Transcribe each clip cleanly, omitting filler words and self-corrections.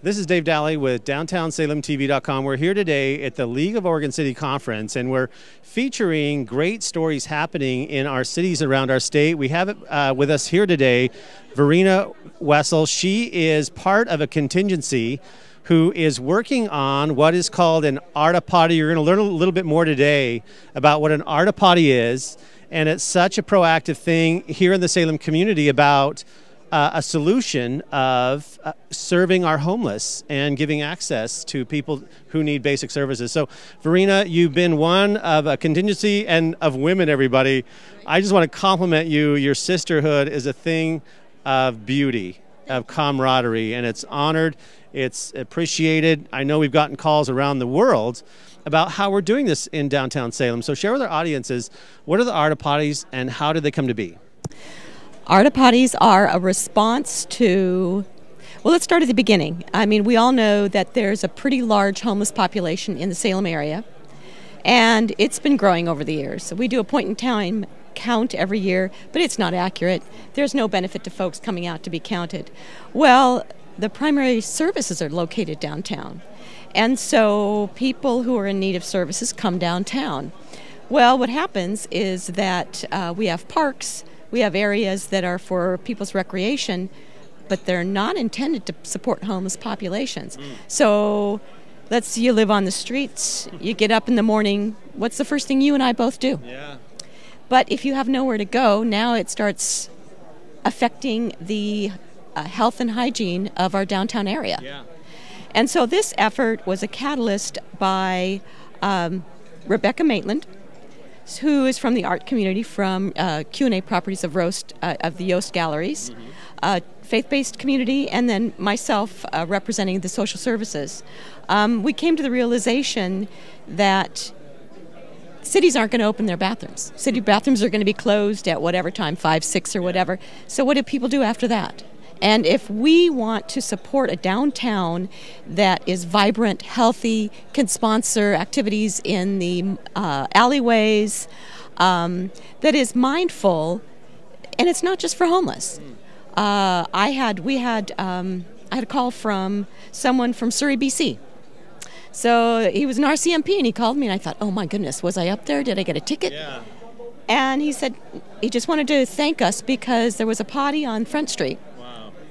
This is Dave Daly with DowntownSalemTV.com. We're here today at the League of Oregon City Conference, and we're featuring great stories happening in our cities around our state. We have it with us here today, Verena Wessel. She is part of a contingency who is working on what is called an Arta potty. You're going to learn a little bit more today about what an Arta potty is, and it's such a proactive thing here in the Salem community about a solution of serving our homeless and giving access to people who need basic services. So, Verena, you've been one of a contingency and of women, everybody. I just want to compliment you. Your sisterhood is a thing of beauty, of camaraderie, and it's honored, it's appreciated. I know we've gotten calls around the world about how we're doing this in downtown Salem. So share with our audiences, what are the Arta potties and how did they come to be? Arta potties are a response to, well, let's start at the beginning. I mean, we all know that there's a pretty large homeless population in the Salem area, and it's been growing over the years. So we do a point-in-time count every year, but it's not accurate. There's no benefit to folks coming out to be counted. Well, the primary services are located downtown, and so people who are in need of services come downtown. Well, what happens is that we have parks, we have areas that are for people's recreation, but they're not intended to support homeless populations. So let's say you live on the streets, you get up in the morning, what's the first thing you and I both do? Yeah. But if you have nowhere to go, now it starts affecting the health and hygiene of our downtown area. Yeah. And so this effort was a catalyst by Rebecca Maitland, who is from the art community from Q&A Properties of the Yost Galleries, faith-based community, and then myself representing the social services. We came to the realization that cities aren't going to open their bathrooms. City bathrooms are going to be closed at whatever time, 5, 6, or whatever. So what do people do after that? And if we want to support a downtown that is vibrant, healthy, can sponsor activities in the alleyways, that is mindful, and it's not just for homeless. I had a call from someone from Surrey, BC. So he was an RCMP, and he called me, and I thought, oh my goodness, was I up there? Did I get a ticket? Yeah. And he said he just wanted to thank us because there was a potty on Front Street.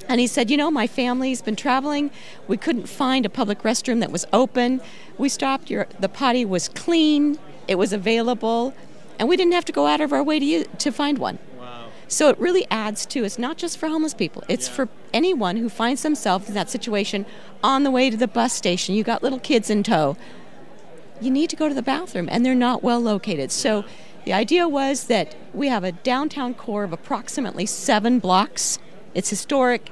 And he said, you know, my family's been traveling. We couldn't find a public restroom that was open. We stopped. The potty was clean. It was available. And we didn't have to go out of our way to find one. Wow. So it really adds to, it's not just for homeless people. It's for anyone who finds themselves in that situation on the way to the bus station. You got little kids in tow. You need to go to the bathroom, and they're not well located. So the idea was that we have a downtown core of approximately 7 blocks. It's historic.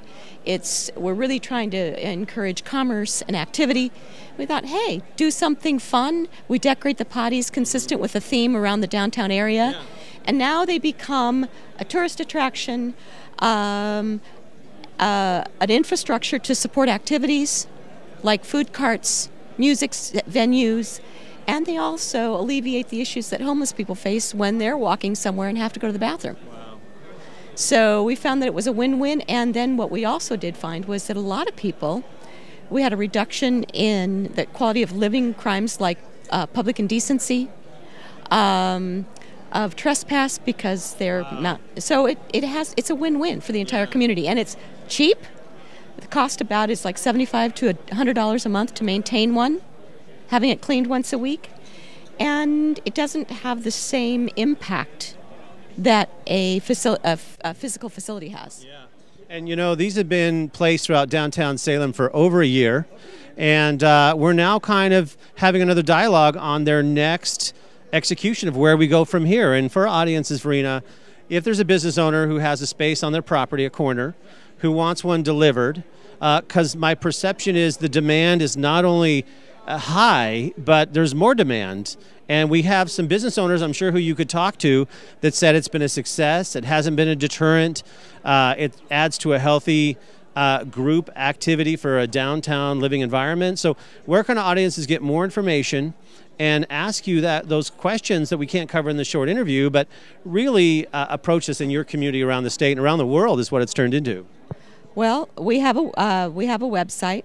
We're really trying to encourage commerce and activity. We thought, hey, do something fun. We decorate the potties consistent with the theme around the downtown area. Yeah. And now they become a tourist attraction, an infrastructure to support activities like food carts, music venues, and they also alleviate the issues that homeless people face when they're walking somewhere and have to go to the bathroom. So we found that it was a win-win, and then what we also did find was that a lot of people, we had a reduction in the quality of living crimes like public indecency, of trespass because they're not. So it's a win-win for the entire community, and it's cheap. The cost about is like $75 to $100 a month to maintain one, having it cleaned once a week, and it doesn't have the same impact that a physical facility has. Yeah. And you know, these have been placed throughout downtown Salem for over a year, and we're now kind of having another dialogue on their next execution of where we go from here. And for our audiences, Verena, if there's a business owner who has a space on their property, a corner, who wants one delivered, because my perception is the demand is not only high, but there's more demand. And we have some business owners, I'm sure, who you could talk to that said it's been a success. It hasn't been a deterrent. It adds to a healthy group activity for a downtown living environment. So where can our audiences get more information and ask you those questions that we can't cover in the short interview, but really approach this in your community around the state and around the world is what it's turned into? Well, we have a website,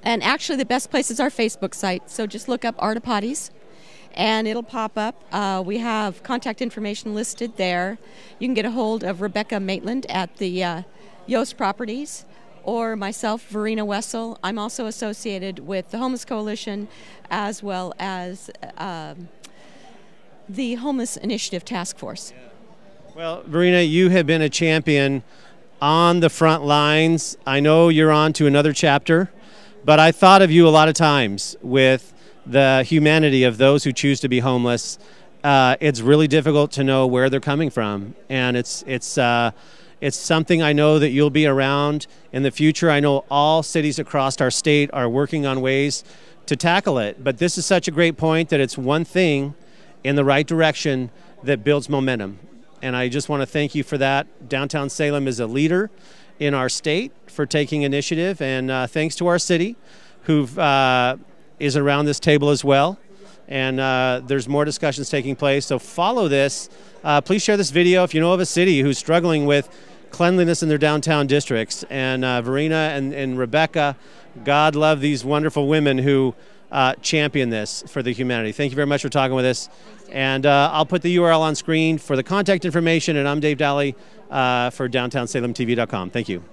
And actually, the best place is our Facebook site. So just look up Arta Potties, and it'll pop up. We have contact information listed there. You can get a hold of Rebecca Maitland at the Yost Properties, or myself, Verena Wessel. I'm also associated with the Homeless Coalition, as well as the Homeless Initiative Task Force. Well, Verena, you have been a champion on the front lines. I know you're on to another chapter, but I thought of you a lot of times with the humanity of those who choose to be homeless. It's really difficult to know where they're coming from, and it's something I know that you'll be around in the future. I know all cities across our state are working on ways to tackle it, but this is such a great point that it's one thing in the right direction that builds momentum. And I just want to thank you for that. Downtown Salem is a leader in our state for taking initiative, and thanks to our city who is around this table as well. And there's more discussions taking place, so follow this. Please share this video if you know of a city who's struggling with cleanliness in their downtown districts. And Verena and Rebecca, God love these wonderful women who champion this for the humanity. Thank you very much for talking with us. And I'll put the URL on screen for the contact information, and I'm Dave Daly for DowntownSalemTV.com. Thank you.